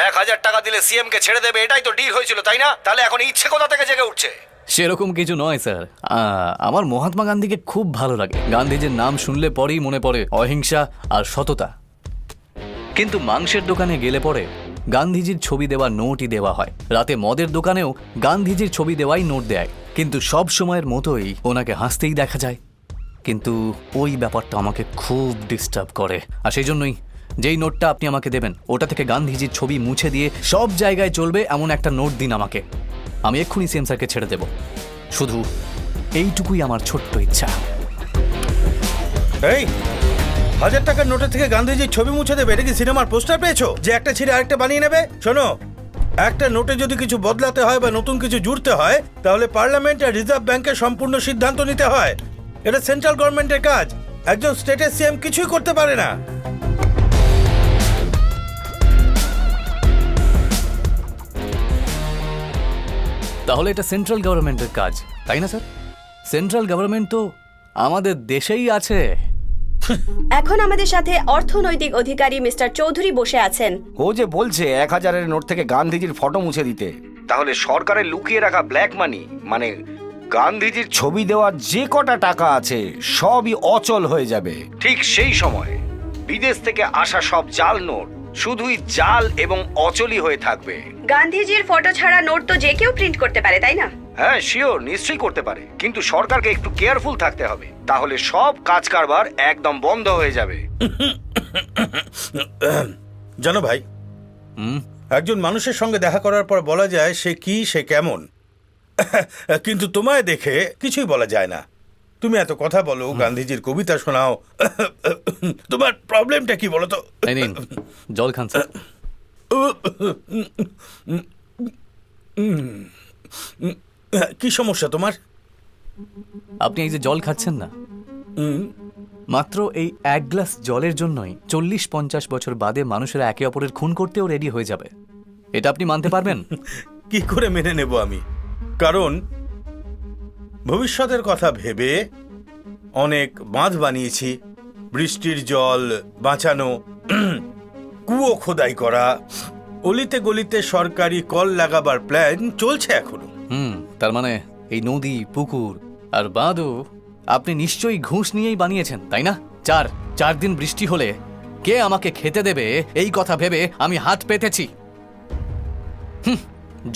1,000 টাকা দিলে সিএম কে ছেড়ে দেবে, এটাই তো ডিল হয়েছিল, তাই না? তাহলে এখন ইচ্ছে কোথা থেকে জেগে উঠছে? সেরকম কিছু নয় স্যার। আমার মহাত্মা গান্ধীকে খুব ভালো লাগে। গান্ধীজির নাম শুনলে পরেই মনে পড়ে অহিংসা আর সততা। কিন্তু মাংসের দোকানে গেলে পরে গান্ধীজির ছবি দেওয়া নোটই দেওয়া হয়। রাতে মদের দোকানেও গান্ধীজির ছবি দেওয়াই নোট দেয়। কিন্তু সব সময়ের মতোই ওনাকে হাসতেই দেখা যায়। কিন্তু ওই ব্যাপারটা আমাকে খুব ডিস্টার্ব করে। আর সেই জন্যই যেই নোটটা আপনি আমাকে দেবেন ওটা থেকে গান্ধীজির ছবি মুছে দিয়ে সব জায়গায় চলবে এমন একটা নোট দিন আমাকে। আমি এক্ষুনি সিএম স্যারকে ছেড়ে দেব। শুধু এইটুকুই আমার ছোট্ট ইচ্ছা। এই 1,000 টাকার নোটের থেকে গান্ধীজির ছবি মুছে দেবে? এটা কি সিনেমার পোস্টার পেয়েছো যে একটা ছিঁড়ে আরেকটা বানিয়ে নেবে? শোনো, একটা নোটে যদি কিছু বদলাতে হয় বা নতুন কিছু জুড়তে হয় তাহলে পার্লামেন্ট আর রিজার্ভ ব্যাংকের সম্পূর্ণ সিদ্ধান্ত নিতে হয়। এটা সেন্ট্রাল গভর্নমেন্টের কাজ। একজন স্টেটের সিএম কিছুই করতে পারে না। তাহলে এটা সেন্ট্রাল গভর্নমেন্টের কাজ, তাই না স্যার? সেন্ট্রাল গভর্নমেন্ট তো আমাদের দেশেই আছে। এখন আমাদের সাথে অর্থনৈতিক অধিকারী মিস্টার চৌধুরী বসে আছেন। ও যে বলছে 1,000-এর নোট থেকে গান্ধীজির ফটো মুছে দিতে, তাহলে সরকারের লুকিয়ে রাখা ব্ল্যাক মানি মানে গান্ধীজির ছবি দেওয়ার যে কটা টাকা আছে সবই অচল হয়ে যাবে। ঠিক সেই সময় বিদেশ থেকে আসা সব জাল নোট শুধুই জাল এবং অচলই হয়ে থাকবে। গান্ধীজির ফটো ছাড়া নোট তো যে কেউ প্রিন্ট করতে পারে, তাই না? হ্যাঁ শিওর, নিশ্চয়ই করতে পারে, কিন্তু সরকারকে একটু কেয়ারফুল থাকতে হবে, তাহলে সব কাজ কারবার একদম বন্ধ হয়ে যাবে। জানো ভাই, একজন মানুষের সঙ্গে দেখা করার পর বলা যায় সে কি, সে কেমন, কিন্তু তোমায় দেখে কিছুই বলা যায় না। তুমি এত কথা বলো, গান্ধীজির কবিতা শোনাও, তোমার প্রবলেমটা কি বলো তো? এই নিন জল খান স্যার। কি সমস্যা তোমার? আপনি এই যে জল খাচ্ছেন না, মাত্র এই এক গ্লাস জলের জন্যই 40-50 বছর বাদে মানুষেরা একে অপরের খুন করতেও রেডি হয়ে যাবে। এটা আপনি মানতে পারবেন? কি করে মেনে নেব আমি? কারণ ভবিষ্যতের কথা ভেবে অনেক বাঁধ বানিয়েছি, বৃষ্টির জল বাঁচানো, কুয়ো খোদাই করা, অলিতে গলিতে সরকারি কল লাগাবার প্ল্যান চলছে এখনো। তার মানে এই নদী, পুকুর আর বাঁধও আপনি নিশ্চয়ই ঘুষ নিয়েই বানিয়েছেন, তাই না? চার দিন বৃষ্টি হলে কে আমাকে খেতে দেবে এই কথা ভেবে আমি হাত পেতেছি।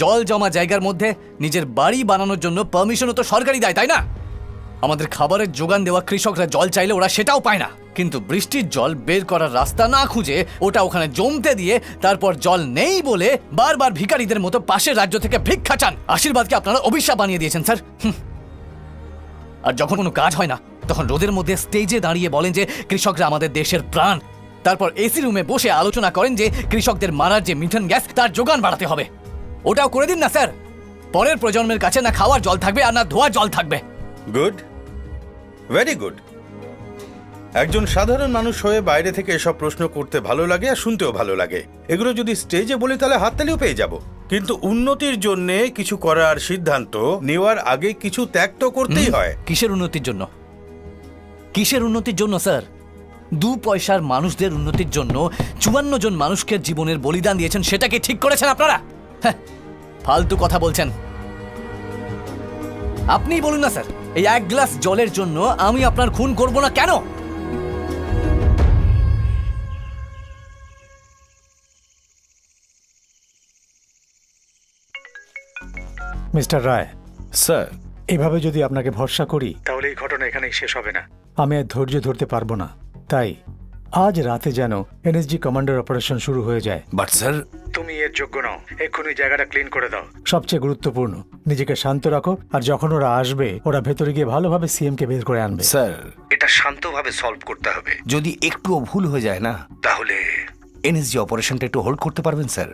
জল জমা জায়গার মধ্যে নিজের বাড়ি বানানোর জন্য পারমিশনও তো সরকারই দেয়, তাই না? আমাদের খাবারের যোগান দেওয়া কৃষকরা জল চাইলে ওরা সেটাও পায় না, কিন্তু বৃষ্টির জল বের করার রাস্তা না খুঁজে ওটা ওখানে জমতে দিয়ে তারপর জল নেই বলে বারবার ভিখারিদের মতো পাশের রাজ্য থেকে ভিক্ষা চান। আশীর্বাদকে আপনারা অভিশাপ বানিয়ে দিয়েছেন স্যার। আর যখন কোনো কাজ হয় না তখন রোদের মধ্যে স্টেজে দাঁড়িয়ে বলেন যে কৃষকরা আমাদের দেশের প্রাণ, তারপর এসি রুমে বসে আলোচনা করেন যে কৃষকদের মারার যে মিথেন গ্যাস তার যোগান বাড়াতে হবে। ওটাও করে দিন না স্যার। পরের প্রজন্মের কাছে না খাওয়ার জল থাকবে আর না ধোয়ার জল থাকবে। Good, very good. একজন সাধারণ মানুষ হয়ে বাইরে থেকে এসব প্রশ্ন করতে ভালো লাগে আর শুনতেও ভালো লাগে। এগুলো যদি স্টেজে বলি তাহলে হাততালিও পেয়ে যাব, কিন্তু উন্নতির জন্য কিছু করার সিদ্ধান্ত নেওয়ার আগে কিছু ত্যাগ তো করতেই হয়। কিসের উন্নতির জন্য? কিসের উন্নতির জন্য স্যার? 2 পয়সার মানুষদের উন্নতির জন্য 54 জন মানুষকে জীবনের বলিদান দিয়েছেন, সেটাকে ঠিক করেছেন আপনারা? হ্যাঁ, ফালতু কথা বলছেন। আপনিই বলুন না স্যার, এই এক গ্লাস জলের জন্য আমি আপনার খুন করব না কেন? মিস্টার রায়, স্যার, এভাবে যদি আপনাকে ভরসা করি তাহলে এই ঘটনা এখানেই শেষ হবে না। আমি আর ধৈর্য ধরতে পারবো না। তাই আজ রাতে যেন এনএসজি কমান্ডার অপারেশন শুরু হয়ে যায়। বাট স্যার, তুমি এর যোগ্য নও। এক্ষুনি জায়গাটা ক্লিন করে দাও। সবচেয়ে গুরুত্বপূর্ণ, নিজেকে শান্ত রাখো, আর যখন ওরা আসবে ওরা ভেতরে গিয়ে ভালোভাবে সিএম কে বের করে আনবে। স্যার এটা শান্তভাবে সলভ করতে হবে। যদি একটুও ভুল হয়ে যায় না তাহলে এনএসজি অপারেশনটা একটু হোল্ড করতে পারবেন স্যার?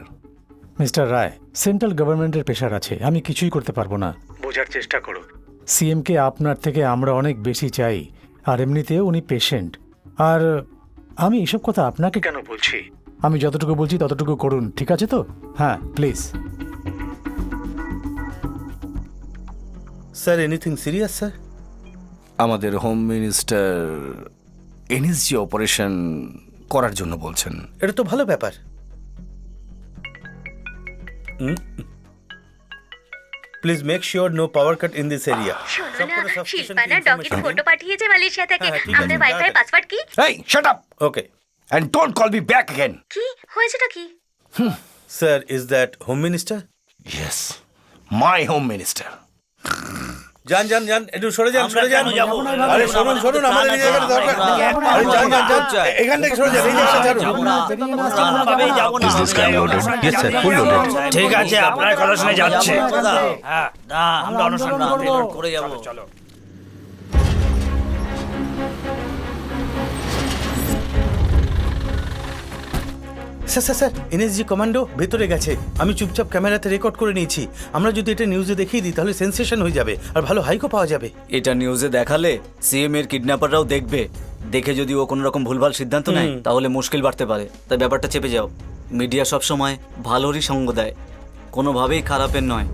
মিস্টার রায়, সেন্ট্রাল গভর্নমেন্টের প্রেশার আছে, আমি কিছুই করতে পারবো না। বোঝার চেষ্টা করো, সিএম কে আপনার থেকে আমরা অনেক বেশি চাই, আর এমনিতেও উনি পেশেন্ট। আর আমি এসব কথা আপনাকে কেন বলছি? আমি যতটুকু বলছি ততটুকু করুন, ঠিক আছে তো? হ্যাঁ please. Sir, anything serious sir? আমাদের হোম মিনিস্টার এনএসজি অপারেশন করার জন্য বলছেন। এটা তো ভালো ব্যাপার। Please make sure no power cut in this area. শোনো না, শিল্পা না ডগির ফটো পাঠিয়েছে মালয়েশিয়া থেকে। হ্যাঁ, ঠিক আছে, আপনার ওয়াইফাই তাড়াতাড়ি। পাসওয়ার্ড কি? এই shut up okay and don't call me back again. কি হয়েছেটা কি? Sir, is that home minister? Yes, my home minister. যান যান যান, একটু সরে যান, সরে যান। আরে শুনুন শুনুন, আমাদের এই জায়গাটা দরকার। আরে যান যান যান, এখান থেকে সরে যান, এই জায়গাটা ছাড়ুন। ঠিক আছে, আপনার কথা শুনে যাচ্ছে। হ্যাঁ, না, আমরা অনুসন্ধান করে যাবো। চলো। Sir sir sir, NSG commando ভেতরে গেছে। আমি চুপচাপ ক্যামেরাতে রেকর্ড করে নিয়েছি। আমরা যদি এটা নিউজে দেখিয়ে দিই তাহলে সেন্সেশন হয়ে যাবে আর ভালো হাইকও পাওয়া যাবে। এটা নিউজে দেখালে সিএম এর কিডন্যাপাররাও দেখবে, দেখে যদি ও কোনো রকম ভুলভাল সিদ্ধান্ত নেয় তাহলে মুশকিল বাড়তে পারে। তাই ব্যাপারটা চেপে যাও। মিডিয়া সব সময় ভালোরই সঙ্গ দেয়, কোনোভাবেই খারাপের নয়।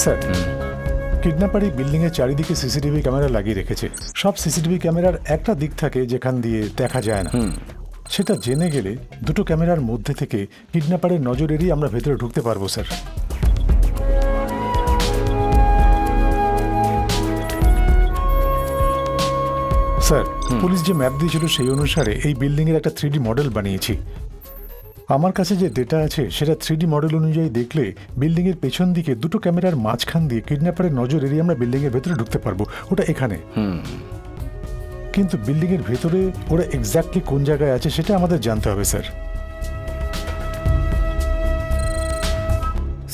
স্যার, কিডন্যাপার এই বিল্ডিংয়ের চারিদিকে সিসিটিভি ক্যামেরা লাগিয়ে রেখেছে। সব সিসিটিভি ক্যামেরার একটা দিক থাকে যেখান দিয়ে দেখা যায় না। সেটা জেনে গেলে দুটো ক্যামেরার মধ্যে থেকে কিডন্যাপারের নজর এড়িয়ে আমরা ভেতরে ঢুকতে পারবো স্যার। স্যার, পুলিশ যে ম্যাপ দিয়েছিল সেই অনুসারে এই বিল্ডিংয়ের একটা 3D মডেল বানিয়েছি। আমার কাছে যে ডেটা আছে সেটা 3D মডেল অনুযায়ী দেখলে বিল্ডিংয়ের পেছন দিকে দুটো ক্যামেরার মাঝখান দিয়ে কিডন্যাপারের নজর এড়িয়ে আমরা বিল্ডিংয়ের ভেতরে ঢুকতে পারবো। ওটা এখানে। কিন্তু বিল্ডিংয়ের ভেতরে ওরা এক্স্যাক্টলি কোন জায়গায় আছে সেটা আমাদের জানতে হবে স্যার।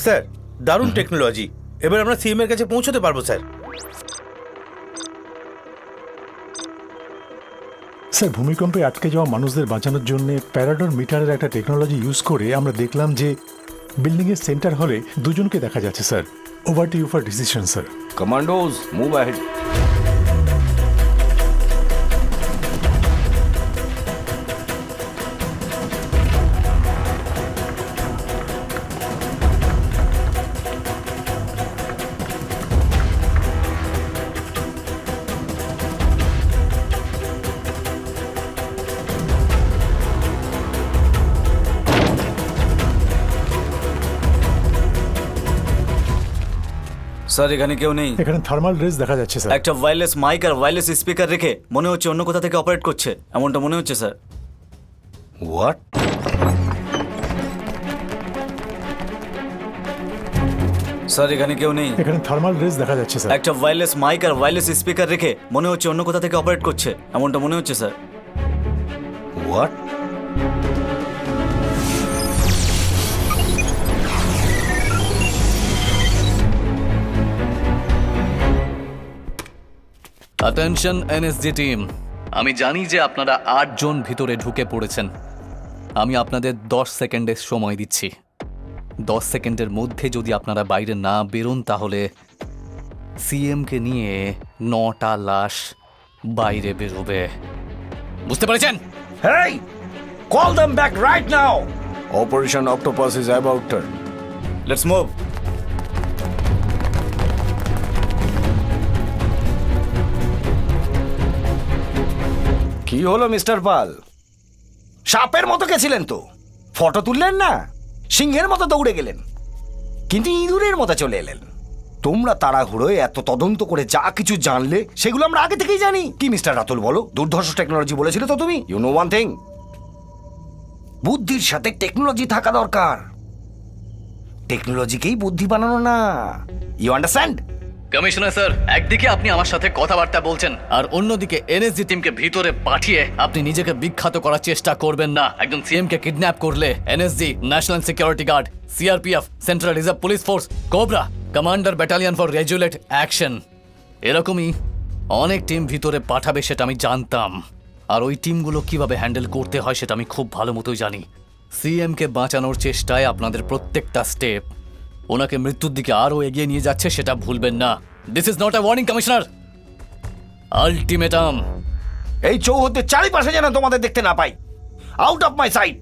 স্যার, দারুণ টেকনোলজি। এবার আমরা সিএম এর কাছে পৌঁছতে পারবো স্যার। স্যার, ভূমিকম্পে আটকে যাওয়া মানুষদের বাঁচানোর জন্য প্যারাডর মিটারের একটা টেকনোলজি ইউজ করে আমরা দেখলাম যে বিল্ডিংয়ের সেন্টার হলে দুজনকে দেখা যাচ্ছে sir. Over to you for decision sir. Commandos move ahead. Sir, এখানে কেউ নেই। এখানে থার্মাল রেস দেখা যাচ্ছে স্যার। একটা ওয়্যারলেস মাইক আর ওয়্যারলেস স্পিকার রেখে মনে হচ্ছে অন্য কোথা থেকে অপারেট করছে, এমনটা মনে হচ্ছে স্যার। হোয়াট? স্যার, এখানে কেউ নেই। এখানে থার্মাল রেস দেখা যাচ্ছে স্যার। একটা ওয়্যারলেস মাইক আর ওয়্যারলেস স্পিকার রেখে মনে হচ্ছে অন্য কোথা থেকে অপারেট করছে, এমনটা মনে হচ্ছে sir. What? Attention NSG team, আমি জানি যে আপনারা 8 জন ভিতরে ঢুকে পড়েছেন। আমি আপনাদের 10 সেকেন্ডের সময় দিচ্ছি। 10 সেকেন্ডের মধ্যে যদি আপনারা বাইরে না বেরোন তাহলে সিএমকে নিয়ে 9টা লাশ বাইরে বেরোবে। বুঝতে পেরেছেন? Hey! Call them back right now! Operation Octopus is about to. Let's move. কি হলো মিস্টার পাল? সাপের মতো গেছিলেন তো, ফটো তুললেন না, সিংহের মতো দৌড়ে গেলেন, কিন্তু ইঁদুরের মতো চলে এলেন। তোমরা তাড়াহুড়োয় এত তদন্ত করে যা কিছু জানলে সেগুলো আমরা আগে থেকেই জানি। কি মিস্টার রাতুল বলো, দুর্ধর্ষ টেকনোলজি বলেছিলে তো তুমি। ইউ নো ওয়ান থিং, বুদ্ধির সাথে টেকনোলজি থাকা দরকার। টেকনোলজিকেই বুদ্ধি বানানো না। You understand? কমিশনার স্যার, একদিকে আপনি আমার সাথে কথাবার্তা বলছেন আর অন্যদিকে এনএসজি টিমকে ভিতরে পাঠিয়ে আপনি নিজেকে বিখ্যাত করার চেষ্টা করবেন না। একজন সিএম কে কিডন্যাপ করলে NSG, national security guard, CRPF, central reserve police force, cobra, commander battalion for resolute action, এরকমই অনেক টিম ভিতরে পাঠাবে সেটা আমি জানতাম। আর ওই টিমগুলো কিভাবে হ্যান্ডেল করতে হয় সেটা আমি খুব ভালো মতোই জানি। সিএম কে বাঁচানোর চেষ্টায় আপনাদের প্রত্যেকটা স্টেপ ওনাকে মৃত্যুর দিকে আরো এগিয়ে নিয়ে যাচ্ছে, সেটা ভুলবেন না। This is not a warning commissioner, ultimatum. এই চৌহদ্দের চারিপাশে যেন তোমাদের দেখতে না পাই। Out of my sight.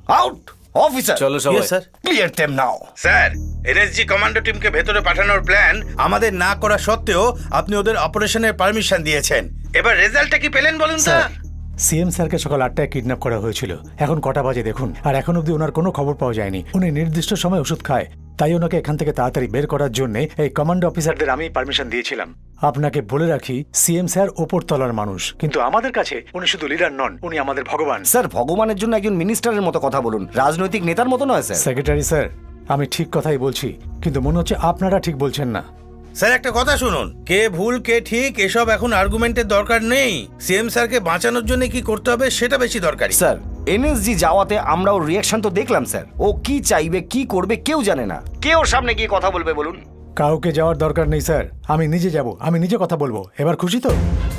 Out officer চলো সবাই Yes, sir. Clear them now. Sir NSG commando টিমকে ভেতরে পাঠানোর প্ল্যান আমাদের না করা সত্ত্বেও আপনি ওদের অপারেশনের পারমিশন দিয়েছেন। এবার রেজাল্টটা কি পেলেন বলুন তো? স্যার সিএম স্যারকে সকাল 8টায় কিডন্যাপ করা হয়েছিল। এখন কটা বাজে দেখুন, আর এখন অবধি ওনার কোনো খবর পাওয়া যায়নি। উনি নির্দিষ্ট সময় ওষুধ খায়, তাই ওনাকে এখান থেকে তাড়াতাড়ি বের করার জন্য এই কমান্ডো অফিসারদের আমি পারমিশন দিয়েছিলাম। আপনাকে বলে রাখি, সিএম স্যার ওপর তলার মানুষ, কিন্তু আমাদের কাছে উনি শুধু লিডার নন, উনি আমাদের ভগবান। স্যার ভগবানের জন্য একজন মিনিস্টারের মতো কথা বলুন, রাজনৈতিক নেতার মতো নয় স্যার। সেক্রেটারি স্যার, আমি ঠিক কথাই বলছি, কিন্তু মনে হচ্ছে আপনারা ঠিক বলছেন না। স্যার একটা কথা শুনুন, কে ভুল কে ঠিক এসব এখন আর্গুমেন্টের দরকার নেই। সিএম স্যারকে বাঁচানোর জন্য কি করতে হবে সেটা বেশি দরকারি। স্যার এনএসজি যাওয়াতে আমরা ওর রিয়াকশন তো দেখলাম স্যার। ও কি চাইবে কি করবে কেউ জানে না। কে ওর সামনে গিয়ে কথা বলবে বলুন? কাউকে যাওয়ার দরকার নেই স্যার, আমি নিজে যাব, আমি নিজে কথা বলবো। এবার খুশি তো?